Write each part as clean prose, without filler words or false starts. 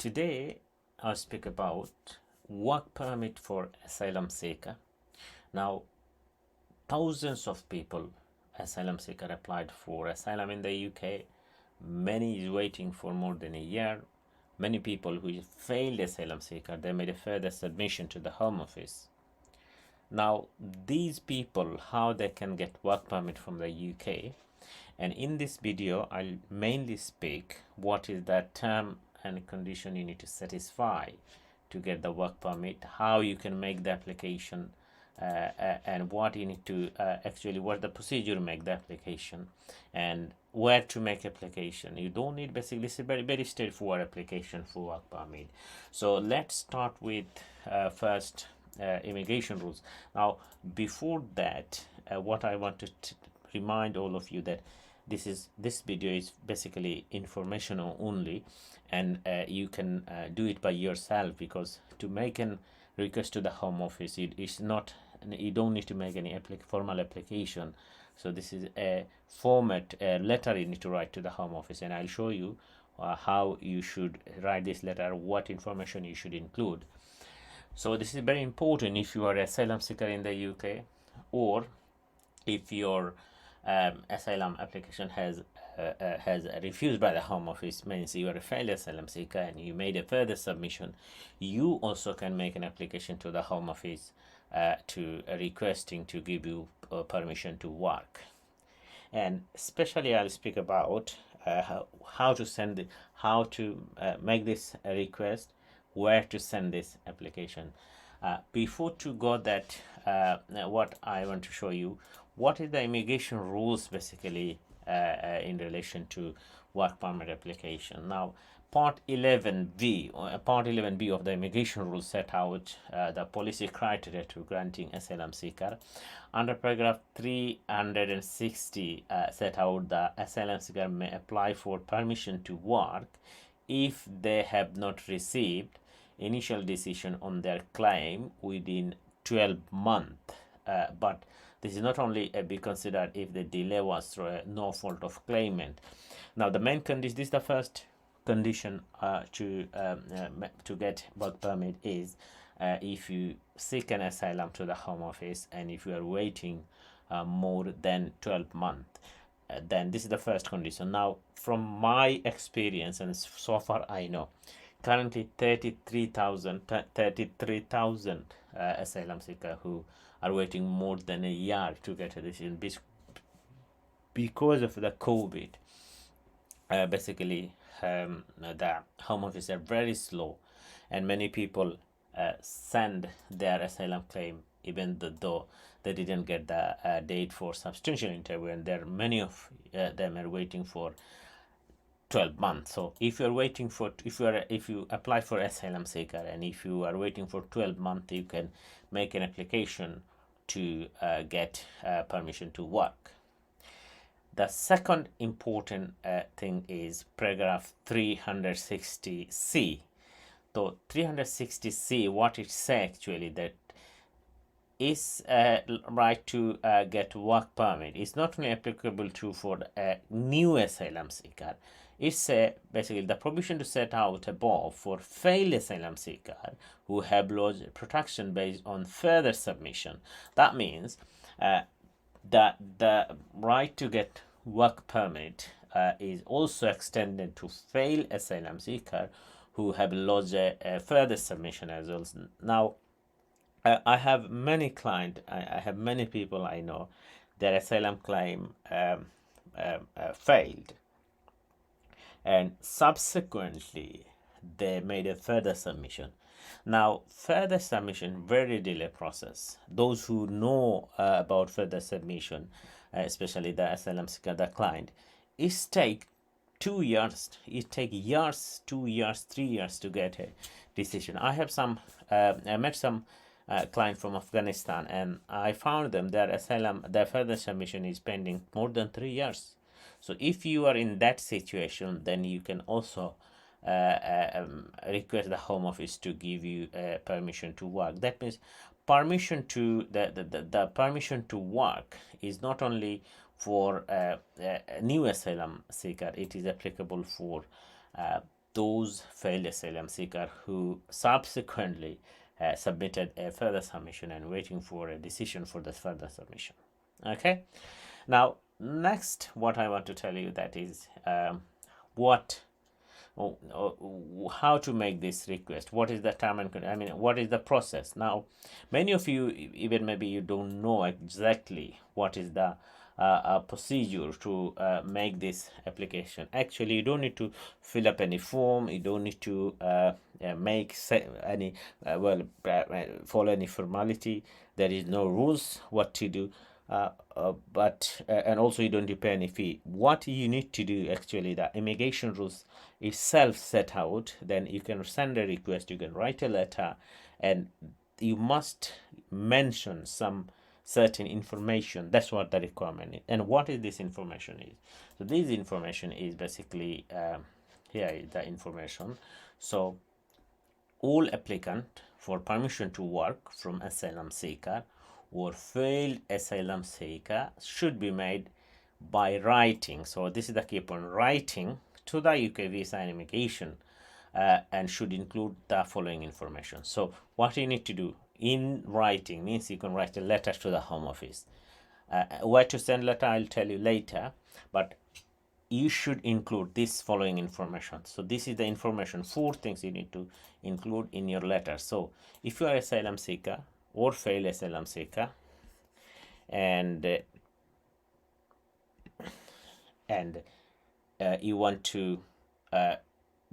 Today I'll speak about work permit for asylum seeker. Now, thousands of people, asylum seeker, applied for asylum in the UK. Many is waiting for more than a year. Many people who failed asylum seeker, they made a further submission to the Home Office. Now, these people, how they can get work permit from the UK, and in this video I'll mainly speak what is the term and condition you need to satisfy to get the work permit, how you can make the application, and what you need to actually what the procedure to make the application and where to make application. You don't need, basically it's a very straightforward application for work permit. So let's start with first immigration rules. Now before that, what I want to remind all of you that this video is basically informational only, and you can do it by yourself, because to make an request to the Home Office, it's not, you don't need to make any formal application. So this is a format, a letter you need to write to the Home Office, and I'll show you how you should write this letter, what information you should include. So this is very important if you are an asylum seeker in the UK, or if your asylum application has refused by the Home Office, means you are a failed asylum seeker and you made a further submission. You also can make an application to the Home Office to requesting to give you permission to work. And especially I'll speak about how to send how to make this request, where to send this application. Before to go that, what I want to show you, what is the immigration rules basically in relation to work permit application. Now part 11b of the immigration rules set out the policy criteria to granting asylum seeker. Under paragraph 360 set out the asylum seeker may apply for permission to work if they have not received initial decision on their claim within 12 months, but this is not only be considered if the delay was through no fault of claimant. Now the main condition, this is the first condition to get work permit, is if you seek an asylum to the Home Office and if you are waiting more than 12 months, then this is the first condition. Now from my experience, and so far I know, currently 33,000 asylum seeker who are waiting more than a year to get a decision because of the COVID. Basically, the Home Office are very slow, and many people send their asylum claim even though they didn't get the date for substantial interview, and there many of them are waiting for 12 months. So if you're waiting for, if you apply for asylum seeker and if you are waiting for 12 months, you can make an application to get permission to work. The second important thing is paragraph 360C. So 360C, what it says actually, that is right to get work permit is not only applicable to for a new asylum seeker. It's basically the provision to set out above for failed asylum seeker who have lost protection based on further submission. That means that the right to get work permit is also extended to failed asylum seeker who have lodged a further submission as well. Now I have many clients, I have many people I know, their asylum claim failed, and subsequently they made a further submission. Now further submission, very delay process. Those who know about further submission, especially the asylum seeker, the client, it take 2 years, it take years, 2 years, 3 years to get a decision. I have some I met some client from Afghanistan, and I found them their asylum, their further submission is pending more than 3 years. So if you are in that situation, then you can also request the Home Office to give you permission to work. That means permission to the permission to work is not only for a new asylum seeker, it is applicable for those failed asylum seeker who subsequently submitted a further submission and waiting for a decision for the further submission. Okay, now next what I want to tell you that is what how to make this request, what is the term and I mean what is the process. Now many of you, even maybe you don't know exactly what is the procedure to make this application. Actually, you don't need to fill up any form, you don't need to make any follow any formality. There is no rules what to do, but and also you don't need to pay any fee. What you need to do, actually, the immigration rules itself set out. Then you can send a request, you can write a letter, and you must mention some certain information. That's what the requirement is. And what is this information is? So this information is basically here is the information. So all applicant for permission to work from asylum seeker or failed asylum seeker should be made by writing. So this is the key point: writing to the UK Visa and Immigration, and should include the following information. So what you need to do in writing means you can write a letter to the Home Office. Where to send letter I'll tell you later, but you should include this following information. So this is the information, 4 things you need to include in your letter. So if you are asylum seeker or failed asylum seeker, and you want to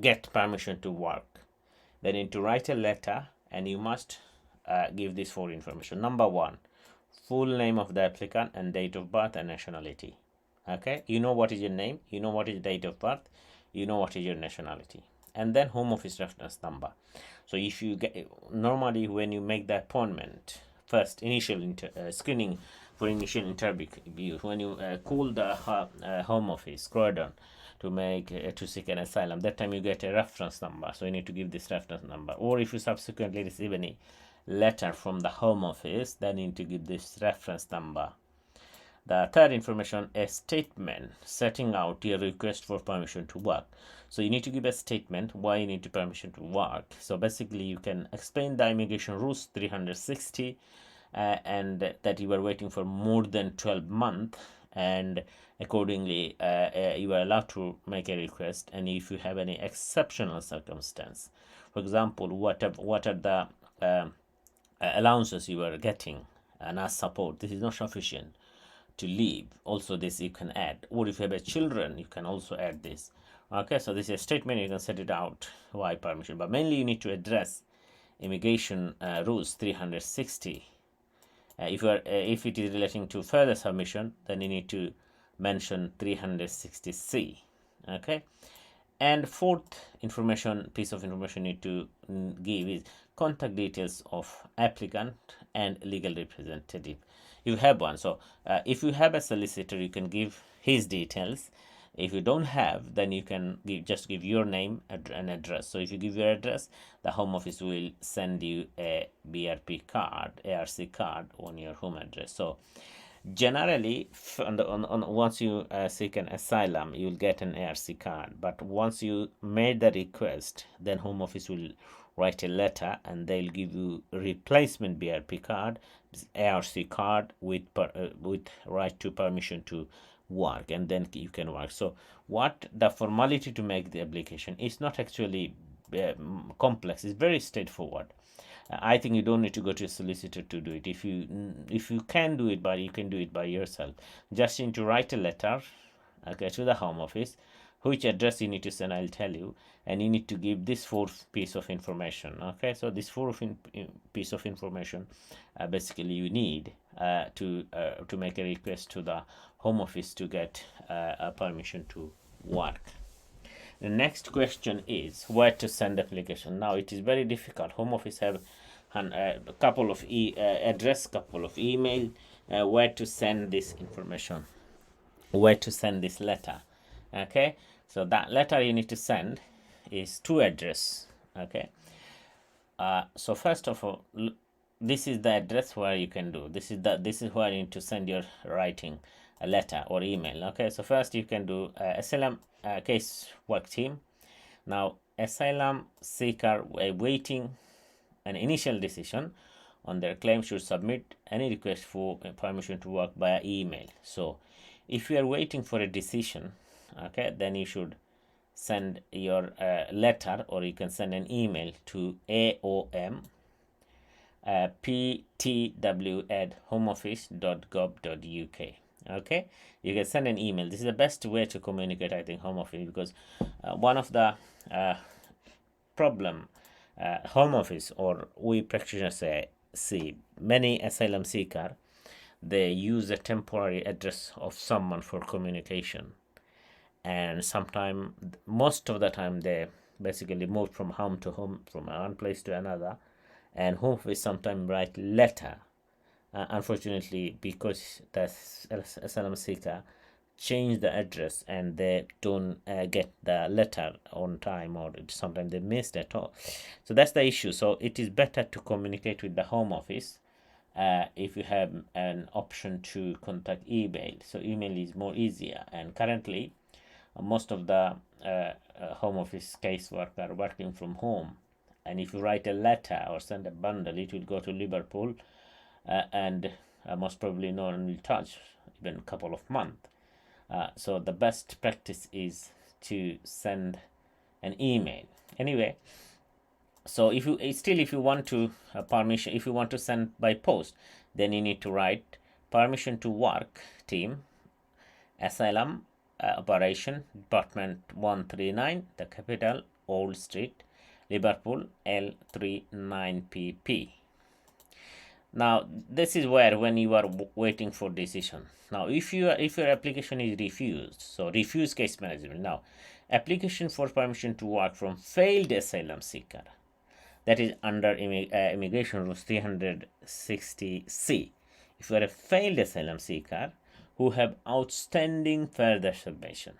get permission to work, then you need to write a letter, and you must give this 4 information. Number 1, full name of the applicant and date of birth and nationality. Okay, you know what is your name, you know what is date of birth, you know what is your nationality, and then Home Office reference number. So if you get, normally when you make the appointment, first initial screening for initial interview, when you call the Home Office Croydon to make to seek an asylum, that time you get a reference number. So you need to give this reference number. Or if you subsequently receive any letter from the Home Office, then you need to give this reference number. The third information, a statement setting out your request for permission to work. So you need to give a statement why you need permission to work. So basically you can explain the immigration rules 360 and that you are waiting for more than 12 months, and accordingly you are allowed to make a request. And if you have any exceptional circumstance, for example, what are the allowances you are getting and as support, this is not sufficient to leave, also this you can add. Or if you have a children, you can also add this. Okay, so this is a statement, you can set it out why permission, but mainly you need to address immigration rules 360. If it is relating to further submission, then you need to mention 360C. Okay, and fourth piece of information you need to give is contact details of applicant and legal representative. You have one. So if you have a solicitor, you can give his details. If you don't have, then you can just give your name and address. So if you give your address, the Home Office will send you a BRP card, ARC card on your home address. So generally, once you seek an asylum, you'll get an ARC card. But once you made the request, then Home Office will write a letter and they'll give you a replacement BRP card, ARC card with right to permission to work, and then you can work. So what the formality to make the application is not actually complex, it's very straightforward. I think you don't need to go to a solicitor to do it. If you can do it, but you can do it by yourself. Just need to write a letter, okay, to the Home Office. Which address you need to send, I'll tell you, and you need to give this 4 piece of information. Okay, so this 4 piece of information basically you need to make a request to the Home Office to get a permission to work. The next question is where to send application. Now it is very difficult. Home Office have a couple of address, couple of email, where to send this information, where to send this letter. Okay, so that letter you need to send is to address. Okay, so first of all, this is the address where you can do this is where you need to send your writing a letter or email. Okay, so first you can do asylum case work team. Now asylum seeker awaiting an initial decision on their claim should submit any request for permission to work via email. So if you are waiting for a decision, okay, then you should send your letter, or you can send an email to aom ptw@homeoffice.gov.uk. Okay, you can send an email. This is the best way to communicate, I think, home office, because one of the problem home office, or we practitioners see many asylum seeker, they use a temporary address of someone for communication, and sometimes, most of the time, they basically move from home to home, from one place to another, and home office sometimes write letter. Unfortunately, because the asylum seeker change the address and they don't get the letter on time, or sometimes they missed at all. So that's the issue. So it is better to communicate with the home office if you have an option to contact email. So email is more easier, and currently most of the home office casework are working from home, and if you write a letter or send a bundle, it will go to Liverpool, and most probably no one will touch even a couple of months. So the best practice is to send an email. Anyway, so if you want to permission, if you want to send by post, then you need to write permission to work team, asylum operation department 139, the capital, Old Street, Liverpool, L39PP. Now this is where, when you are waiting for decision. Now if your application is refused, so refuse case management. Now application for permission to work from failed asylum seeker, that is under immigration rules 360C. If you are a failed asylum seeker who have outstanding further submission,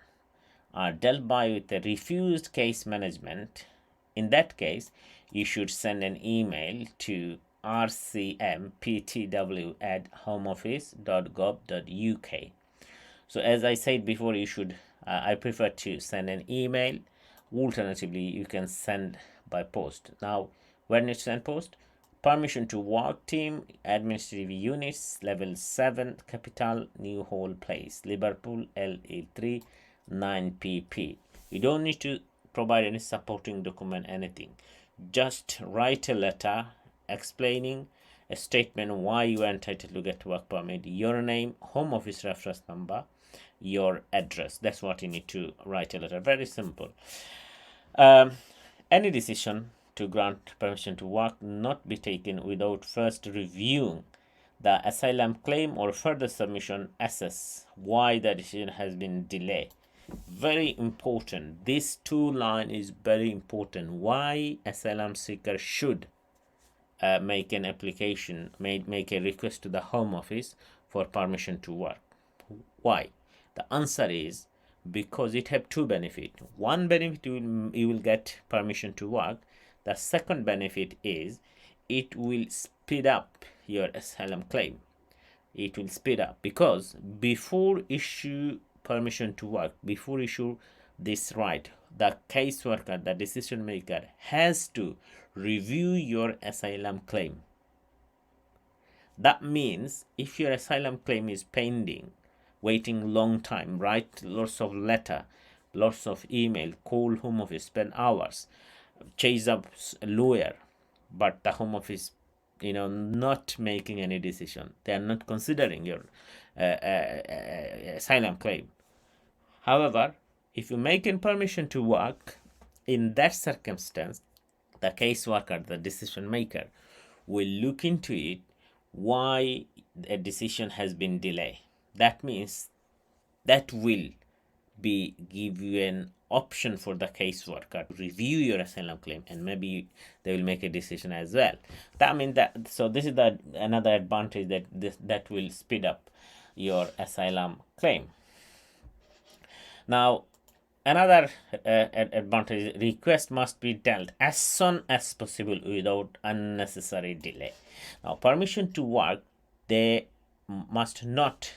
are dealt by with a refused case management, in that case you should send an email to rcmptw@homeoffice.gov.uk. So as I said before, you should I prefer to send an email. Alternatively, you can send by post. Now when you send post, permission to work team, administrative units, level 7, capital, New Hall Place, Liverpool, LE3 9PP. You don't need to provide any supporting document, anything. Just write a letter explaining a statement why you are entitled to get work permit, your name, home office reference number, your address. That's what you need to write a letter. Very simple. Any decision to grant permission to work not be taken without first reviewing the asylum claim or further submission. Assess why the decision has been delayed. Very important. This two line is very important. Why asylum seeker should make an application, make a request to the home office for permission to work. Why? The answer is because it have two benefits. One benefit, you will get permission to work. The second benefit is it will speed up your asylum claim. It will speed up, because before issue permission to work, before issue this right, the caseworker, the decision maker, has to review your asylum claim. That means if your asylum claim is pending, waiting long time, write lots of letter, lots of email, call home office, spend hours, chase up a lawyer, but the home office not making any decision, they are not considering your asylum claim. However, if you make in permission to work, in that circumstance, the caseworker, the decision maker, will look into it, why a decision has been delayed. That means that will give you an option for the caseworker to review your asylum claim, and maybe they will make a decision as well. That means that, so this is another advantage, that will speed up your asylum claim. Now another advantage, request must be dealt as soon as possible without unnecessary delay. Now permission to work, they must not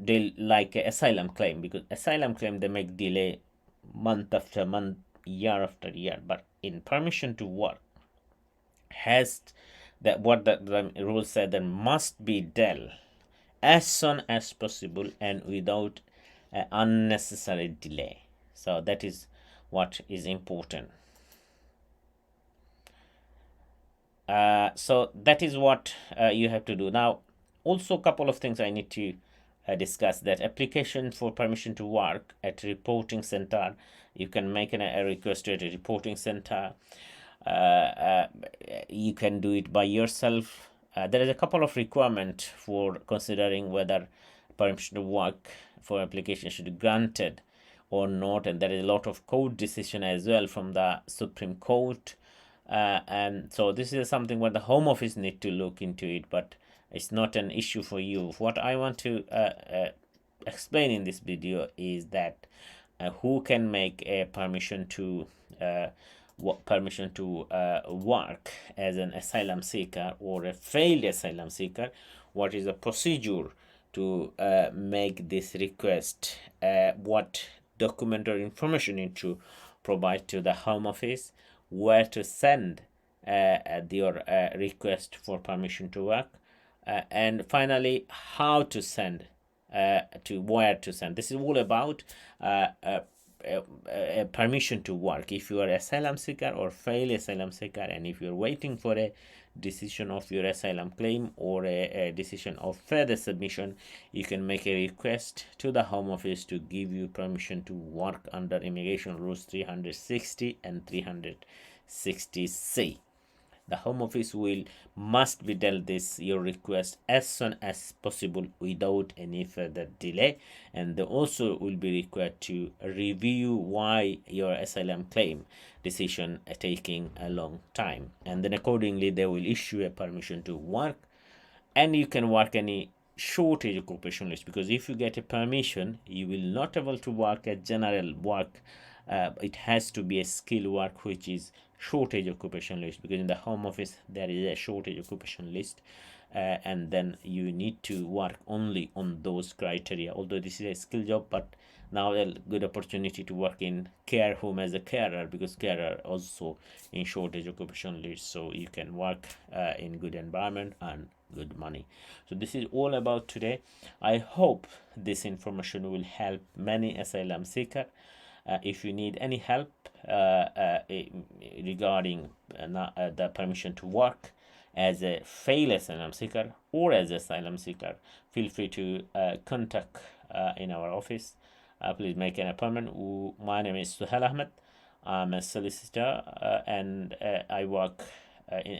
deal like asylum claim, because asylum claim they make delay month after month, year after year. But in permission to work, has that what the rule said, that must be dealt as soon as possible and without unnecessary delay. So that is what is important. So that is what you have to do. Now, also a couple of things I need to discuss. That application for permission to work at reporting center, you can make a request at a reporting center. You can do it by yourself. There is a couple of requirements for considering whether permission to work for application should be granted or not, and there is a lot of court decision as well from the Supreme Court. And so this is something where the Home Office need to look into it, but it's not an issue for you. What I want to explain in this video is that who can make a permission to work as an asylum seeker or a failed asylum seeker. What is the procedure to make this request? What document or information you need to provide to the Home Office? Where to send your request for permission to work? And finally, how to send, to where to send. This is all about permission to work. If you are asylum seeker or failed asylum seeker, and if you're waiting for a decision of your asylum claim or a decision of further submission, you can make a request to the Home Office to give you permission to work under Immigration Rules 360 and 360C. The Home Office must be dealt this your request as soon as possible without any further delay, and they also will be required to review why your asylum claim decision taking a long time, and then accordingly they will issue a permission to work. And you can work any shortage occupation list, because if you get a permission, you will not able to work a general work. It has to be a skill work, which is shortage occupation list, because in the Home Office there is a shortage occupation list, and then you need to work only on those criteria. Although this is a skill job, but now a good opportunity to work in care home as a carer, because carer also in shortage occupation list, so you can work in good environment and good money. So this is all about today. I hope this information will help many asylum seeker. If you need any help regarding the permission to work as a failed asylum seeker or as asylum seeker, feel free to contact in our office. Please make an appointment. My name is Suhail Ahmed. I'm a solicitor, and I work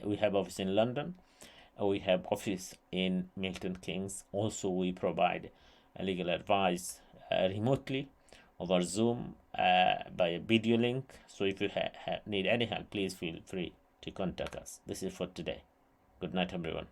we have office in London. We have office in Milton Keynes. Also, we provide legal advice remotely over Zoom by a video link. So if you need any help, please feel free to contact us. This is for today. Good night, everyone.